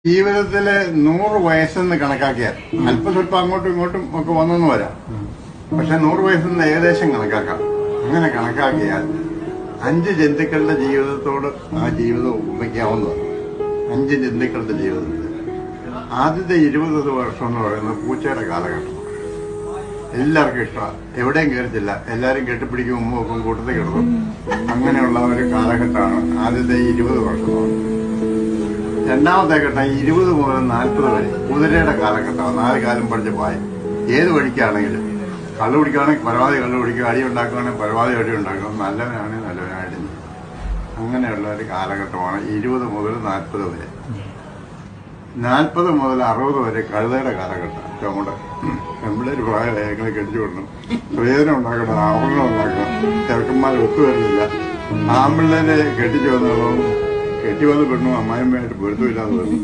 ജീവിതത്തില് 100 വയസ്സെന്ന് കണക്കാക്കിയാൽ അല്പം സ്വല്പം അങ്ങോട്ടും ഇങ്ങോട്ടും ഒക്കെ വന്നെന്ന് വരാം. പക്ഷെ 100 വയസ്സെന്ന് ഏകദേശം കണക്കാക്കാം. അങ്ങനെ കണക്കാക്കിയാൽ 5 ജന്തുക്കളുടെ ജീവിതത്തോട് ആ ജീവിതം ഉപമിക്കാവുന്നതാണ്. 5 ജന്തുക്കളുടെ ജീവിതത്തിൽ ആദ്യത്തെ 20 വർഷം എന്ന് പറയുന്നത് പൂച്ചയുടെ കാലഘട്ടം. എല്ലാവർക്കും ഇഷ്ടമാണ്, എവിടെയും കയറിച്ചില്ല, എല്ലാവരും കെട്ടിപ്പിടിക്കും, ഉമ്മ വെക്കും, കൂട്ടത്തിൽ കിടക്കും. അങ്ങനെയുള്ള ഒരു കാലഘട്ടമാണ് ആദ്യത്തെ 20 വർഷം എന്ന് പറയുന്നത്. രണ്ടാമത്തെ ഘട്ടം 20 മുതൽ 40 വരെ കുതിരയുടെ കാലഘട്ടമാണ്. 4 കാലം പഠിച്ച പായം. ഏത് വഴിക്കാണെങ്കിലും കള്ളു പിടിക്കുകയാണെങ്കിൽ പരമാവധി കള്ളു പിടിക്കുക, അടി ഉണ്ടാക്കുകയാണെങ്കിൽ പരമാവധി അടി ഉണ്ടാക്കണം, നല്ലവനാണെങ്കിൽ നല്ലവനായിട്ട് ചെയ്യും. അങ്ങനെയുള്ള ഒരു കാലഘട്ടമാണ് 20 മുതൽ 40 വരെ. 40 മുതൽ 60 വരെ കഴുതയുടെ കാലഘട്ടം. നമ്മുടെ പെമ്പിള്ളേര് പ്രായം ഞങ്ങളെ കെട്ടിച്ചു വിടണം, പ്രയോജനം ഉണ്ടാക്കണം, ആഭരണം ഉണ്ടാക്കണം, ചെറുക്കന്മാർ ഒത്തുവരുന്നില്ല. ആമ്പിള്ളേരെ കെട്ടിച്ചു വന്നതും കെട്ടി വന്ന് പെണ്ണും അമ്മായിമ്മയായിട്ട് പൊരുത്തമില്ലാന്ന് പറഞ്ഞു.